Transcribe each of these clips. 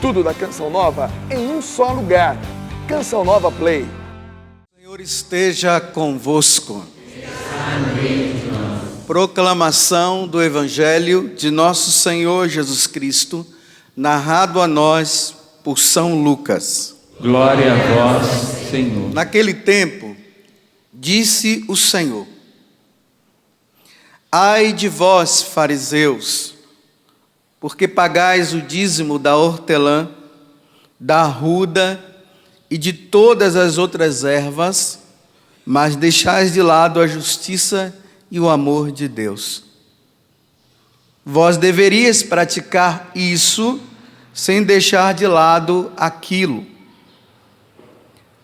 Tudo da Canção Nova em um só lugar. Canção Nova Play. O Senhor esteja convosco. Proclamação do Evangelho de nosso Senhor Jesus Cristo, narrado a nós por São Lucas. Glória a vós, Senhor. Naquele tempo, disse o Senhor: Ai de vós, fariseus, porque pagais o dízimo da hortelã, da arruda e de todas as outras ervas, mas deixais de lado a justiça e o amor de Deus. Vós deverias praticar isso sem deixar de lado aquilo.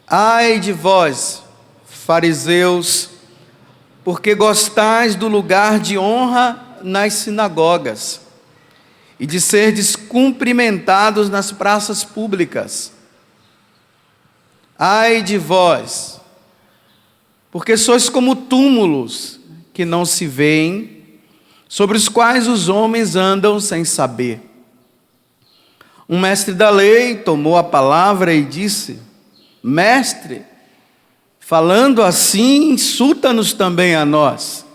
Ai de vós, fariseus, porque gostais do lugar de honra nas sinagogas e de serdes cumprimentados nas praças públicas. Ai de vós, porque sois como túmulos que não se veem, sobre os quais os homens andam sem saber. Um mestre da lei tomou a palavra e disse: Mestre, falando assim, insulta-nos também a nós.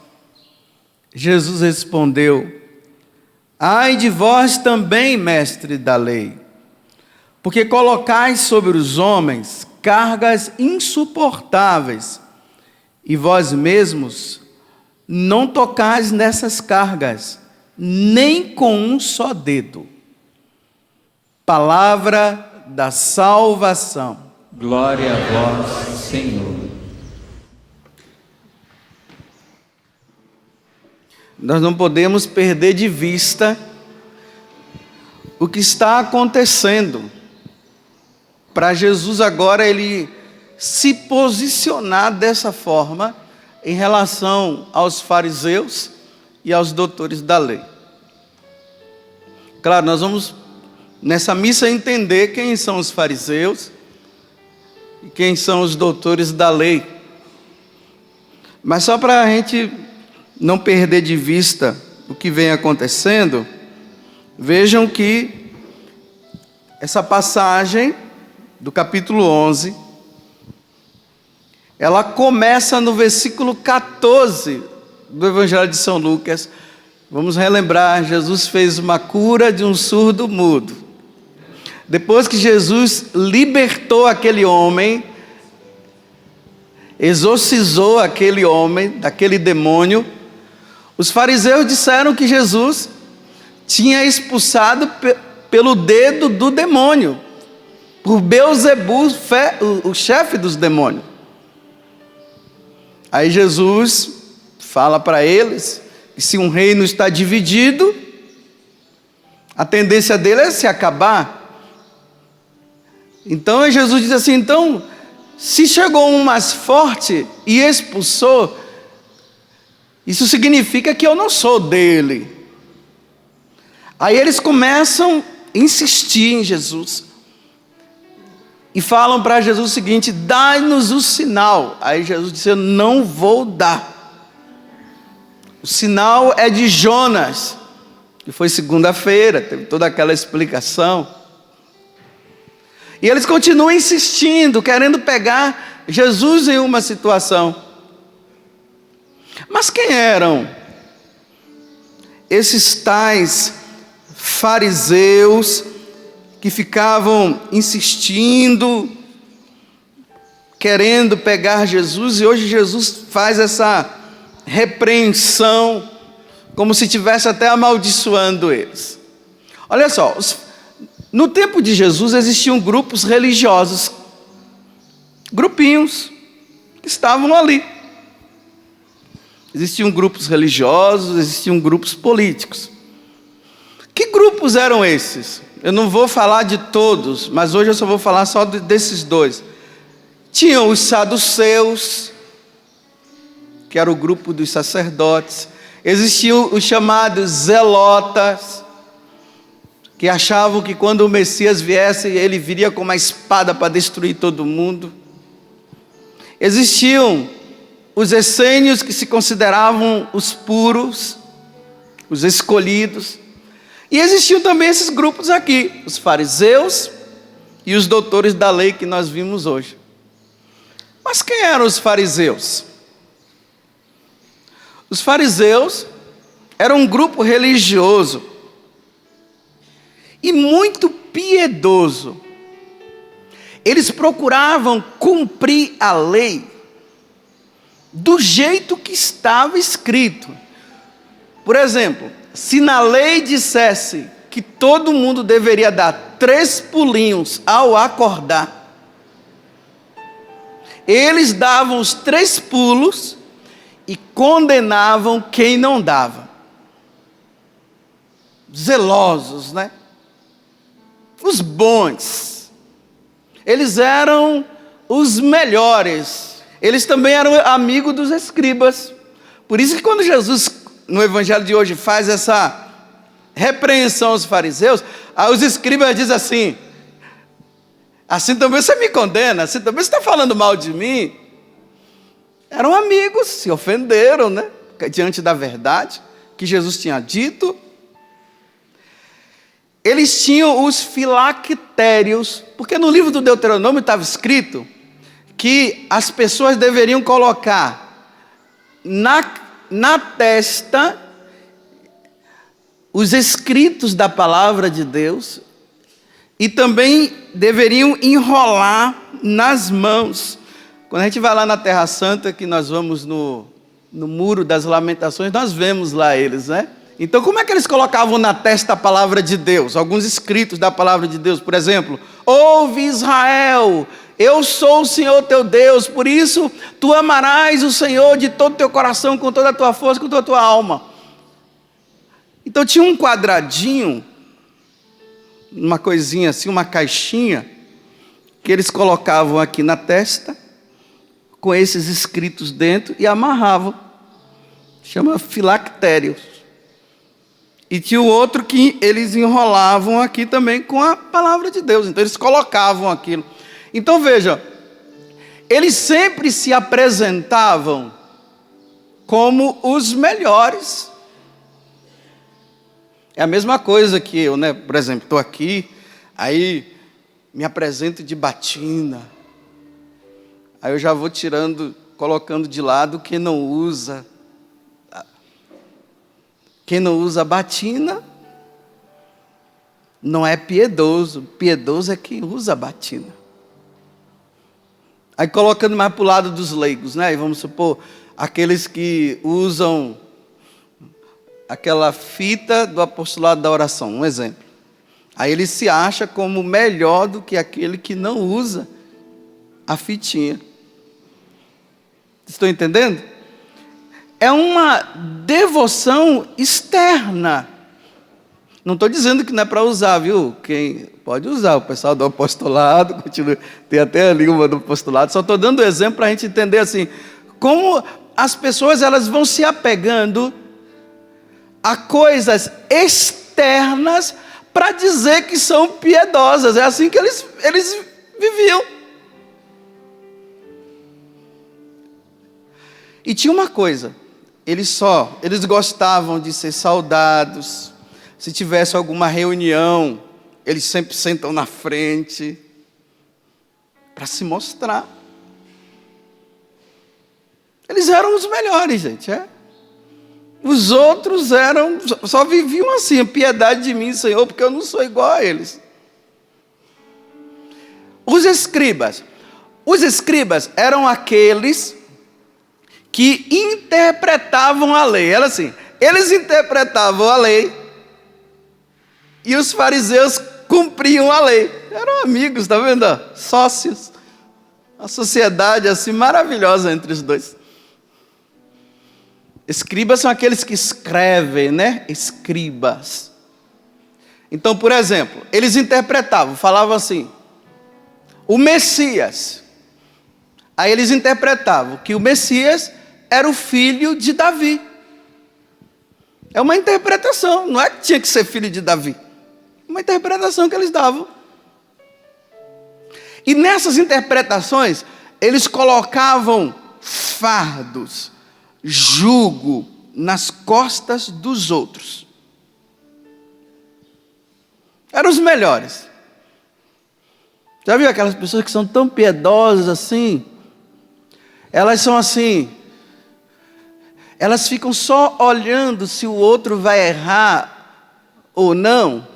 Jesus respondeu: Ai de vós também, mestre da lei, porque colocais sobre os homens cargas insuportáveis, e vós mesmos não tocais nessas cargas, nem com um só dedo. Palavra da salvação. Glória a vós, Senhor. Nós não podemos perder de vista o que está acontecendo. Para Jesus agora ele se posicionar dessa forma em relação aos fariseus e aos doutores da lei. Claro, nós vamos nessa missa entender quem são os fariseus e quem são os doutores da lei. Mas só para a gente não perder de vista o que vem acontecendo, vejam que essa passagem do capítulo 11, ela começa no versículo 14 do Evangelho de São Lucas. Vamos relembrar, Jesus fez uma cura de um surdo mudo. Depois que Jesus libertou aquele homem, exorcizou aquele homem daquele demônio, os fariseus disseram que Jesus tinha expulsado pelo dedo do demônio, por Beelzebul, o chefe dos demônios. Aí Jesus fala para eles que se um reino está dividido, a tendência dele é se acabar. Então Jesus diz assim: então, se chegou um mais forte e expulsou, isso significa que eu não sou dele. Aí eles começam a insistir em Jesus e falam para Jesus o seguinte: dai-nos o sinal. Aí Jesus disse: eu não vou dar. O sinal é de Jonas, que foi segunda-feira, teve toda aquela explicação. E eles continuam insistindo, querendo pegar Jesus em uma situação. Mas quem eram esses tais fariseus que ficavam insistindo, querendo pegar Jesus, e hoje Jesus faz essa repreensão, como se estivesse até amaldiçoando eles? Olha só, no tempo de Jesus existiam grupos religiosos, grupinhos que estavam ali. Existiam grupos religiosos, existiam grupos políticos. Que grupos eram esses? Eu não vou falar de todos, mas hoje eu só vou falar só desses dois. Tinham os saduceus, que era o grupo dos sacerdotes. Existiam os chamados zelotas, que achavam que quando o Messias viesse, ele viria com uma espada para destruir todo mundo. Existiam os essênios, que se consideravam os puros, os escolhidos. E existiam também esses grupos aqui, os fariseus e os doutores da lei que nós vimos hoje. Mas quem eram os fariseus? Os fariseus eram um grupo religioso e muito piedoso. Eles procuravam cumprir a lei do jeito que estava escrito. Por exemplo, se na lei dissesse que todo mundo deveria dar 3 pulinhos ao acordar, eles davam os 3 pulos e condenavam quem não dava. Zelosos, né? Os bons. Eles eram os melhores. Eles também eram amigos dos escribas. Por isso que quando Jesus, no evangelho de hoje, faz essa repreensão aos fariseus, os escribas dizem assim também você me condena, assim também você está falando mal de mim. Eram amigos, se ofenderam, né? Diante da verdade que Jesus tinha dito. Eles tinham os filactérios, porque no livro do Deuteronômio estava escrito que as pessoas deveriam colocar na testa os escritos da palavra de Deus e também deveriam enrolar nas mãos. Quando a gente vai lá na Terra Santa, que nós vamos no Muro das Lamentações, nós vemos lá eles, né? Então, como é que eles colocavam na testa a palavra de Deus? Alguns escritos da palavra de Deus, por exemplo: ouve Israel, eu sou o Senhor teu Deus, por isso tu amarás o Senhor de todo o teu coração, com toda a tua força, com toda a tua alma. Então tinha um quadradinho, uma coisinha assim, uma caixinha, que eles colocavam aqui na testa, com esses escritos dentro, e amarravam. Chama filactérios. E tinha o outro que eles enrolavam aqui também com a palavra de Deus. Então eles colocavam aquilo. Então veja, eles sempre se apresentavam como os melhores. É a mesma coisa que eu, né? Por exemplo, estou aqui, aí me apresento de batina. Aí eu já vou colocando de lado quem não usa. Quem não usa batina não é piedoso. Piedoso é quem usa batina. Aí colocando mais para o lado dos leigos, né? E vamos supor, aqueles que usam aquela fita do apostolado da oração, um exemplo. Aí ele se acha como melhor do que aquele que não usa a fitinha. Estão entendendo? É uma devoção externa. Não estou dizendo que não é para usar, viu? Quem pode usar, o pessoal do apostolado, continua, tem até ali uma do apostolado. Só estou dando exemplo para a gente entender assim, como as pessoas elas vão se apegando a coisas externas para dizer que são piedosas. É assim que eles viviam. E tinha uma coisa, eles gostavam de ser saudados. Se tivesse alguma reunião, eles sempre sentam na frente para se mostrar. Eles eram os melhores, gente, Os outros só viviam assim: piedade de mim, Senhor, porque eu não sou igual a eles. Os escribas eram aqueles que interpretavam a lei. Era assim, eles interpretavam a lei e os fariseus cumpriam a lei. Eram amigos, está vendo? Sócios. Uma sociedade assim maravilhosa entre os dois. Escribas são aqueles que escrevem, né? Escribas. Então, por exemplo, eles interpretavam, falavam assim: o Messias. Aí eles interpretavam que o Messias era o filho de Davi. É uma interpretação, não é que tinha que ser filho de Davi. Uma interpretação que eles davam. E nessas interpretações, eles colocavam fardos, jugo nas costas dos outros. Eram os melhores. Já viu aquelas pessoas que são tão piedosas assim? Elas são assim, elas ficam só olhando se o outro vai errar ou não.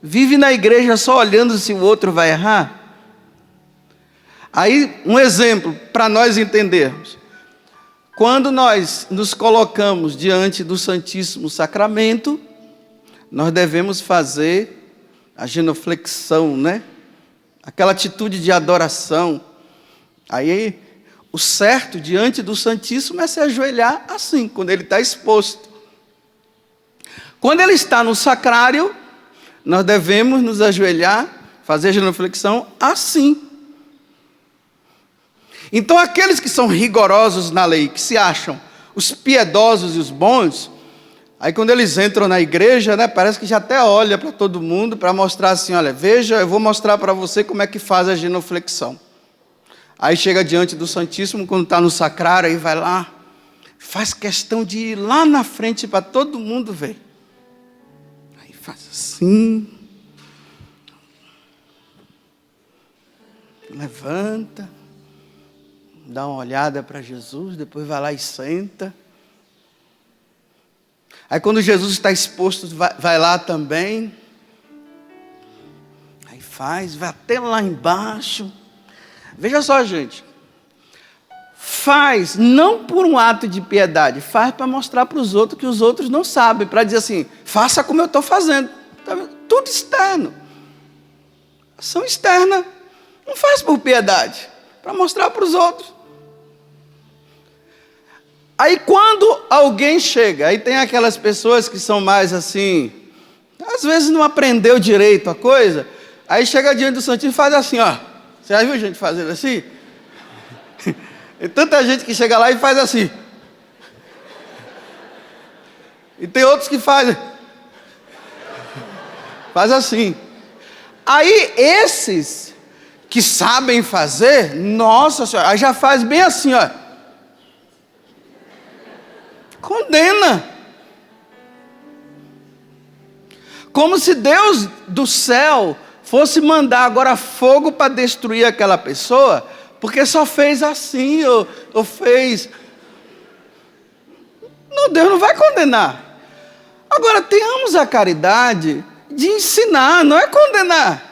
Vive na igreja só olhando se o outro vai errar. Aí, um exemplo para nós entendermos. Quando nós nos colocamos diante do Santíssimo Sacramento, nós devemos fazer a genuflexão, né? Aquela atitude de adoração. Aí, o certo diante do Santíssimo é se ajoelhar assim, quando ele está exposto. Quando ele está no sacrário, nós devemos nos ajoelhar, fazer a genuflexão assim. Então, aqueles que são rigorosos na lei, que se acham os piedosos e os bons, aí quando eles entram na igreja, né, parece que já até olha para todo mundo para mostrar assim, olha, veja, eu vou mostrar para você como é que faz a genuflexão. Aí chega diante do Santíssimo, quando está no sacrário, aí vai lá, faz questão de ir lá na frente para todo mundo ver. Aí faz assim, levanta, dá uma olhada para Jesus, depois vai lá e senta. Aí quando Jesus está exposto, vai lá também. Aí vai até lá embaixo. Veja só, gente. Faz não por um ato de piedade, faz para mostrar para os outros que os outros não sabem. Para dizer assim, faça como eu estou fazendo. Tá vendo? Tudo externo. Ação externa. Não faz por piedade, para mostrar para os outros. Aí quando alguém chega, aí tem aquelas pessoas que são mais assim, às vezes não aprendeu direito a coisa, aí chega diante do Santíssimo e faz assim, ó. Você já viu gente fazendo assim? E tanta gente que chega lá e faz assim. E tem outros que faz assim. Aí esses que sabem fazer, nossa senhora, aí já faz bem assim, ó. Condena. Como se Deus do céu fosse mandar agora fogo para destruir aquela pessoa, porque só fez assim, ou fez. Não, Deus não vai condenar. Agora, tenhamos a caridade de ensinar, não é condenar.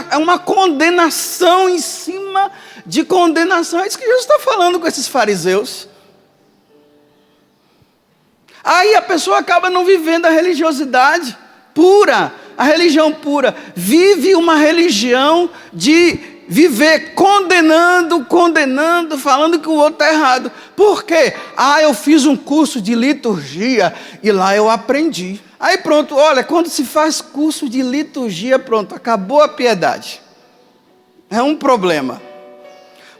É uma condenação em cima de condenação. É isso que Jesus está falando com esses fariseus. Aí a pessoa acaba não vivendo a religiosidade pura, a religião pura. Vive uma religião de viver condenando, falando que o outro está errado. Por quê? Eu fiz um curso de liturgia e lá eu aprendi. Aí pronto, olha, quando se faz curso de liturgia, pronto, acabou a piedade. É um problema.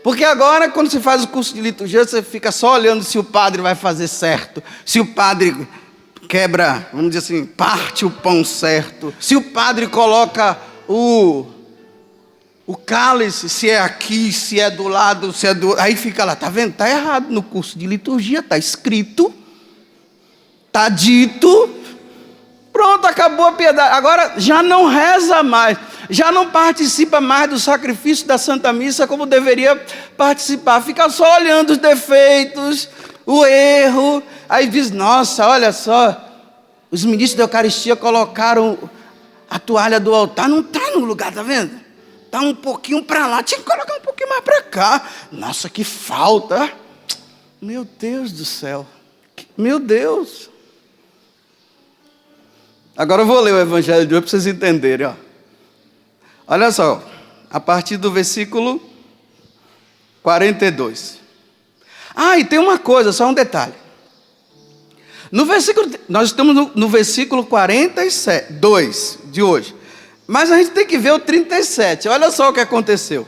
Porque agora, quando você faz o curso de liturgia, você fica só olhando se o padre vai fazer certo, se o padre quebra, vamos dizer assim, parte o pão certo, se o padre coloca o cálice, se é aqui, se é do lado, se é do... Aí fica lá, tá vendo? Tá errado no curso de liturgia, tá escrito, tá dito, pronto, acabou a piedade. Agora já não reza mais. Já não participa mais do sacrifício da Santa Missa como deveria participar. Fica só olhando os defeitos, o erro. Aí diz, nossa, olha só, os ministros da Eucaristia colocaram a toalha do altar. Não está no lugar, tá vendo? Está um pouquinho para lá. Tinha que colocar um pouquinho mais para cá. Nossa, que falta. Meu Deus do céu. Meu Deus. Agora eu vou ler o Evangelho de hoje para vocês entenderem, ó. Olha só, a partir do versículo 42. E tem uma coisa, só um detalhe. No versículo, nós estamos no versículo 42 de hoje. Mas a gente tem que ver o 37. Olha só o que aconteceu.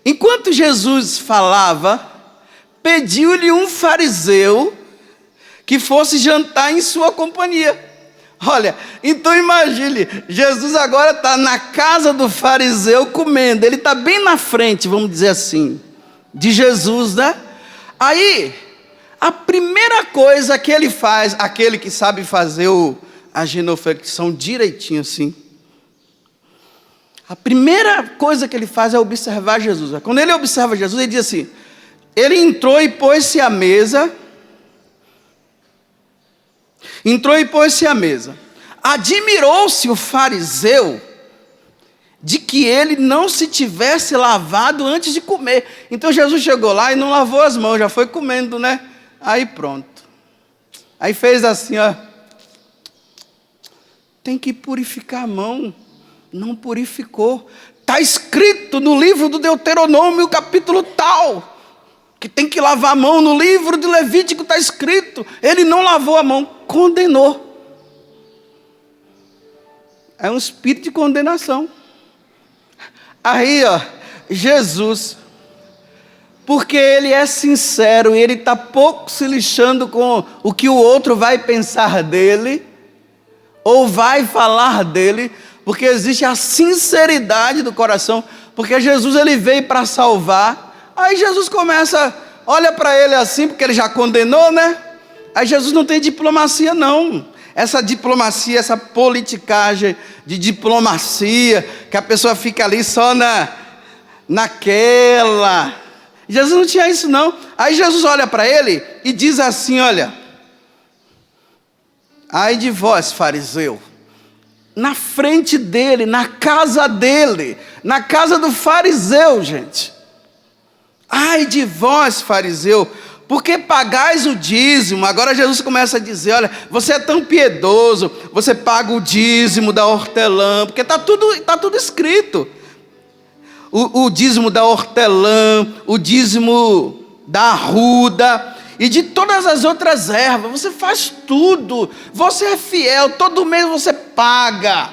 Enquanto Jesus falava, pediu-lhe um fariseu que fosse jantar em sua companhia. Olha, então imagine, Jesus agora está na casa do fariseu comendo, ele está bem na frente, vamos dizer assim, de Jesus, né? Aí, a primeira coisa que ele faz, aquele que sabe fazer a genuflexão direitinho assim, A primeira coisa que ele faz é observar Jesus. Quando ele observa Jesus, ele diz assim: ele entrou e pôs-se à mesa. Entrou e pôs-se à mesa. Admirou-se o fariseu de que ele não se tivesse lavado antes de comer. Então Jesus chegou lá e não lavou as mãos, já foi comendo, né? Aí pronto. Aí fez assim, ó. Tem que purificar a mão. Não purificou. Está escrito no livro do Deuteronômio, capítulo tal, que tem que lavar a mão. No livro de Levítico está escrito. Ele não lavou a mão, condenou. É um espírito de condenação. Aí, ó, Jesus, porque ele é sincero e ele está pouco se lixando com o que o outro vai pensar dele, ou vai falar dele, porque existe a sinceridade do coração, porque Jesus ele veio para salvar. Aí Jesus começa, olha para ele assim, porque ele já condenou, né? Aí Jesus não tem diplomacia não. Essa diplomacia, essa politicagem de diplomacia, que a pessoa fica ali só naquela. Jesus não tinha isso não. Aí Jesus olha para ele e diz assim, olha: ai de vós, fariseu. Na frente dele, na casa do fariseu, gente. Ai de vós, fariseu, porque pagais o dízimo. Agora Jesus começa a dizer, olha, você é tão piedoso, você paga o dízimo da hortelã, porque está tudo escrito. O dízimo da hortelã, o dízimo da arruda e de todas as outras ervas, você faz tudo, você é fiel, todo mês você paga.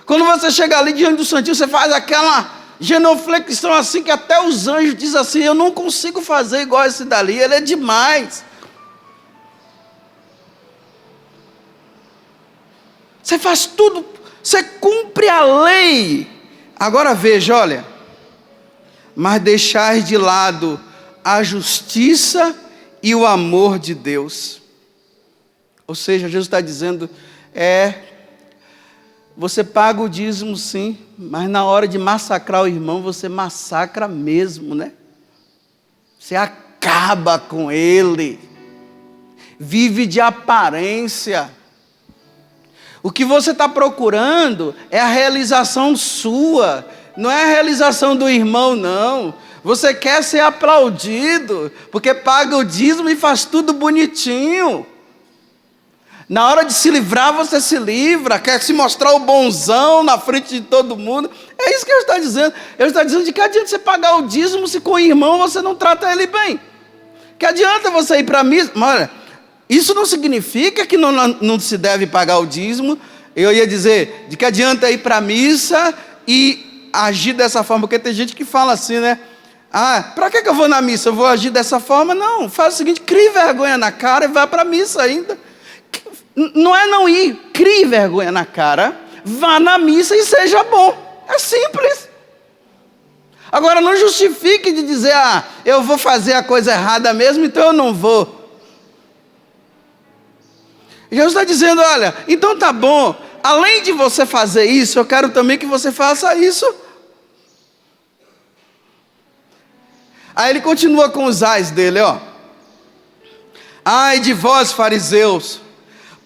Quando você chega ali diante do Santinho, você faz aquela genuflexão assim, que até os anjos dizem assim: eu não consigo fazer igual esse dali, ele é demais. Você faz tudo, você cumpre a lei. Agora veja, olha: mas deixais de lado a justiça e o amor de Deus. Ou seja, Jesus está dizendo, você paga o dízimo sim, mas na hora de massacrar o irmão, você massacra mesmo, né? Você acaba com ele, vive de aparência. O que você está procurando é a realização sua, não é a realização do irmão, não. Você quer ser aplaudido, porque paga o dízimo e faz tudo bonitinho. Na hora de se livrar, você se livra, quer se mostrar o bonzão na frente de todo mundo. É isso que ele está dizendo. Ele está dizendo: de que adianta você pagar o dízimo se com o irmão você não trata ele bem? Que adianta você ir para a missa? Mas olha, isso não significa que não se deve pagar o dízimo. Eu ia dizer, de que adianta ir para a missa e agir dessa forma? Porque tem gente que fala assim, né? Para que eu vou na missa? Eu vou agir dessa forma? Não, faz o seguinte: crie vergonha na cara e vá para a missa ainda. Não é não ir, crie vergonha na cara, vá na missa e seja bom. É simples. Agora não justifique de dizer, eu vou fazer a coisa errada mesmo, então eu não vou. Jesus está dizendo, olha, então tá bom, além de você fazer isso, eu quero também que você faça isso. Aí ele continua com os ais dele, ó. Ai de vós, fariseus,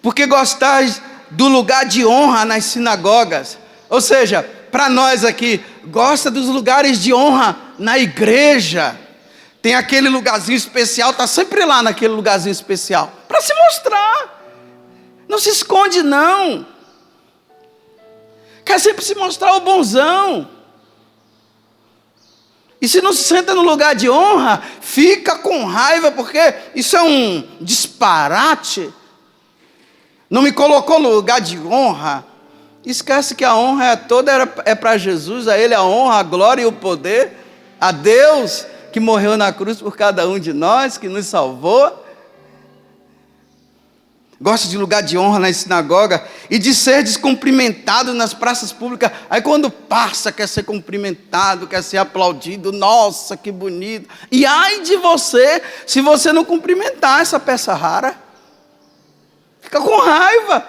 porque gostais do lugar de honra nas sinagogas. Ou seja, para nós aqui, gosta dos lugares de honra na igreja. Tem aquele lugarzinho especial, está sempre lá naquele lugarzinho especial, para se mostrar. Não se esconde não. Quer sempre se mostrar o bonzão. E se não se senta no lugar de honra, fica com raiva, porque isso é um disparate. Não me colocou no lugar de honra. Esquece que a honra toda é para Jesus, a Ele a honra, a glória e o poder, a Deus que morreu na cruz por cada um de nós, que nos salvou. Gosta de lugar de honra na sinagoga e de ser descumprimentado nas praças públicas. Aí quando passa, quer ser cumprimentado, quer ser aplaudido. Nossa, que bonito. E ai de você, se você não cumprimentar essa peça rara. Fica com raiva.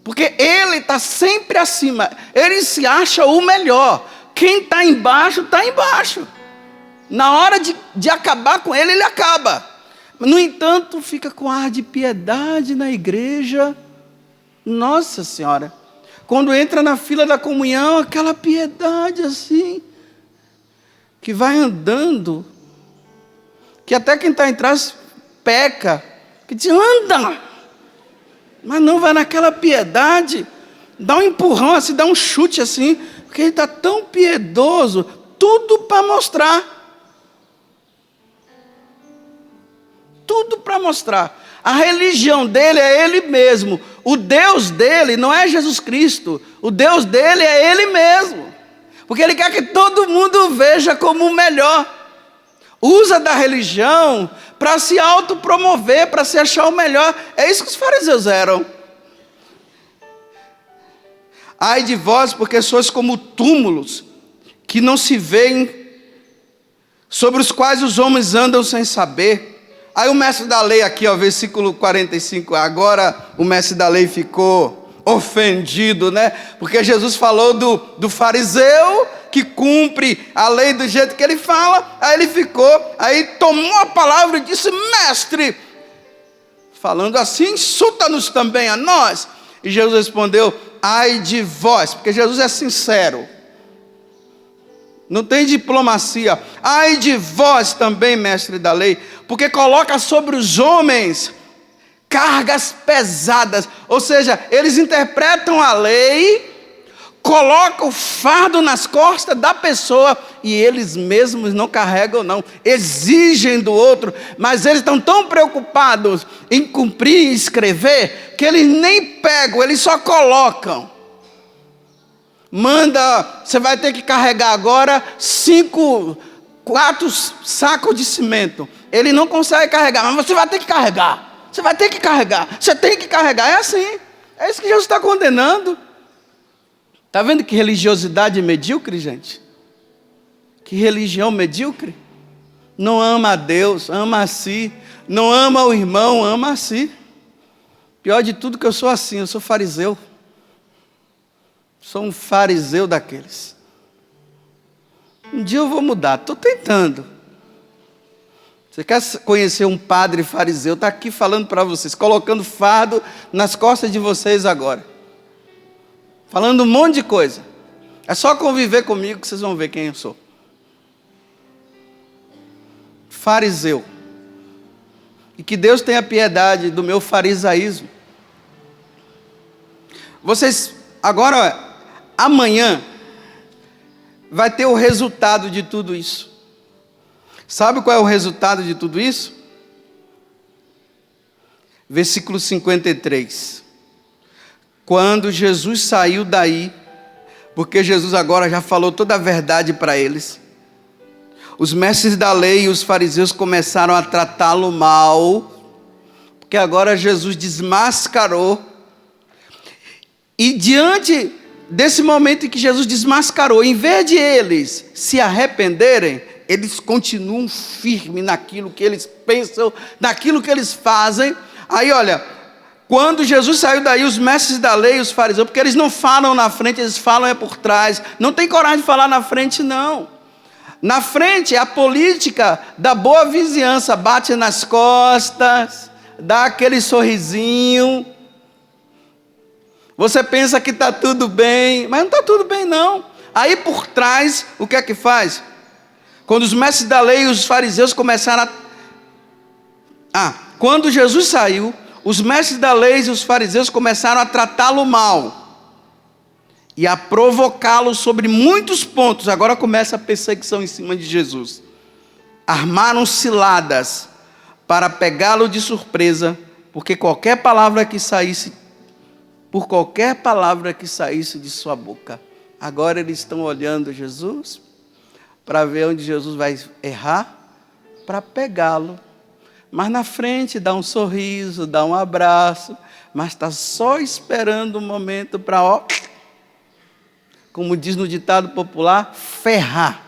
Porque ele está sempre acima, ele se acha o melhor. Quem está embaixo, está embaixo. Na hora de acabar com ele, ele acaba. No entanto, fica com ar de piedade na igreja. Nossa Senhora, quando entra na fila da comunhão, aquela piedade assim, que vai andando, que até quem está em trás peca, que diz, anda, mas não vai naquela piedade, dá um empurrão assim, dá um chute assim, porque ele está tão piedoso, tudo para mostrar. Tudo para mostrar. A religião dele é ele mesmo. O Deus dele não é Jesus Cristo. O Deus dele é ele mesmo. Porque ele quer que todo mundo veja como o melhor. Usa da religião para se autopromover, para se achar o melhor. É isso que os fariseus eram. Ai de vós, porque sois como túmulos, que não se veem, sobre os quais os homens andam sem saber. Aí o mestre da lei aqui, ó, versículo 45, agora o mestre da lei ficou ofendido, né? Porque Jesus falou do fariseu que cumpre a lei do jeito que ele fala, aí ele ficou, aí tomou a palavra e disse, mestre, falando assim, insulta-nos também a nós. E Jesus respondeu, ai de vós, porque Jesus é sincero. Não tem diplomacia. Ai de vós também, mestre da lei, porque coloca sobre os homens cargas pesadas. Ou seja, eles interpretam a lei, colocam o fardo nas costas da pessoa e eles mesmos não carregam não. Exigem do outro, mas eles estão tão preocupados em cumprir e escrever que eles nem pegam, eles só colocam. Manda, você vai ter que carregar agora 4 sacos de cimento. Ele não consegue carregar, mas você vai ter que carregar. Você vai ter que carregar. Você tem que carregar. É assim. É isso que Jesus está condenando. Está vendo que religiosidade medíocre, gente? Que religião medíocre? Não ama a Deus, ama a si. Não ama o irmão, ama a si. Pior de tudo que eu sou assim, eu sou fariseu. Sou um fariseu daqueles. Um dia eu vou mudar, estou tentando. Você quer conhecer um padre fariseu? Está aqui falando para vocês, colocando fardo nas costas de vocês agora. Falando um monte de coisa. É só conviver comigo que vocês vão ver quem eu sou. Fariseu. E que Deus tenha piedade do meu farisaísmo. Vocês, agora, amanhã, vai ter o resultado de tudo isso. Sabe qual é o resultado de tudo isso? Versículo 53. Quando Jesus saiu daí, porque Jesus agora já falou toda a verdade para eles, os mestres da lei e os fariseus começaram a tratá-lo mal, porque agora Jesus desmascarou. E diante desse momento em que Jesus desmascarou, em vez de eles se arrependerem, eles continuam firmes naquilo que eles pensam, naquilo que eles fazem. Aí olha, quando Jesus saiu daí, os mestres da lei e os fariseus, porque eles não falam na frente, eles falam é por trás, não tem coragem de falar na frente não. Na frente é a política da boa vizinhança, bate nas costas, dá aquele sorrisinho. Você pensa que está tudo bem, mas não está tudo bem não. Aí por trás, o que é que faz? Quando os mestres da lei e os fariseus começaram quando Jesus saiu, os mestres da lei e os fariseus começaram a tratá-lo mal e a provocá-lo sobre muitos pontos. Agora começa a perseguição em cima de Jesus. Armaram ciladas para pegá-lo de surpresa, porque qualquer palavra que saísse de sua boca. Agora eles estão olhando Jesus para ver onde Jesus vai errar, para pegá-lo. Mas na frente dá um sorriso, dá um abraço, mas está só esperando um momento para, como diz no ditado popular, ferrar.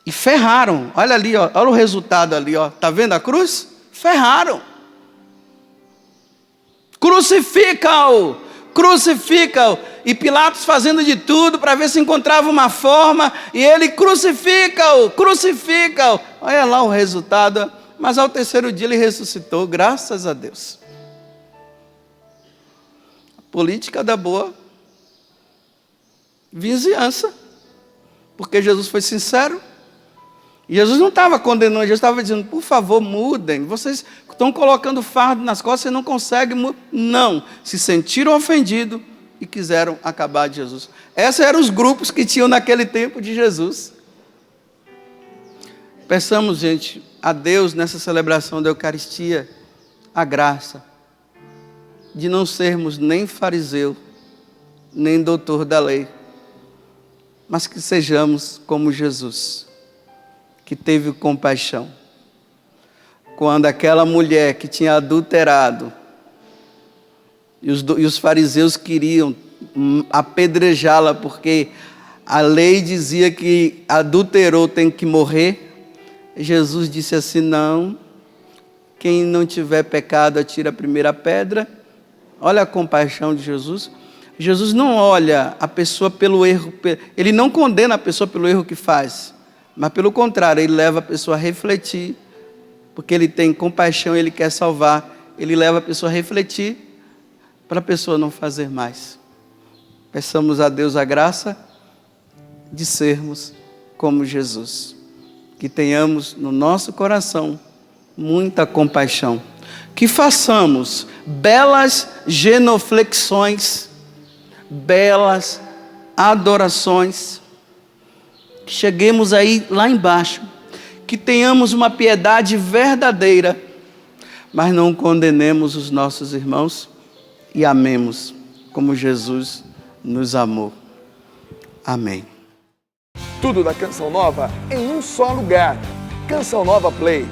E ferraram. Olha ali, ó, olha o resultado ali, ó. Tá vendo a cruz? Ferraram. crucifica-o, crucifica-o. E Pilatos fazendo de tudo para ver se encontrava uma forma, e ele crucifica-o, crucifica-o. Olha lá o resultado. Mas ao terceiro dia ele ressuscitou, graças a Deus. A política da boa vizinhança, porque Jesus foi sincero. E Jesus não estava condenando, Jesus estava dizendo, por favor, mudem, vocês estão colocando fardo nas costas e não conseguem mudar. Não, se sentiram ofendidos e quiseram acabar de Jesus. Esses eram os grupos que tinham naquele tempo de Jesus. Peçamos, gente, a Deus nessa celebração da Eucaristia, a graça de não sermos nem fariseu, nem doutor da lei, mas que sejamos como Jesus, que teve compaixão. Quando aquela mulher que tinha adulterado, e os fariseus queriam apedrejá-la, porque a lei dizia que adulterou tem que morrer, Jesus disse assim, não, quem não tiver pecado atira a primeira pedra. Olha a compaixão de Jesus. Jesus não olha a pessoa pelo erro, ele não condena a pessoa pelo erro que faz, mas pelo contrário, ele leva a pessoa a refletir, porque ele tem compaixão, ele quer salvar, ele leva a pessoa a refletir, para a pessoa não fazer mais. Peçamos a Deus a graça de sermos como Jesus, que tenhamos no nosso coração muita compaixão, que façamos belas genuflexões, belas adorações, que cheguemos aí lá embaixo, que tenhamos uma piedade verdadeira, mas não condenemos os nossos irmãos e amemos como Jesus nos amou. Amém. Tudo da Canção Nova em um só lugar. Canção Nova Play.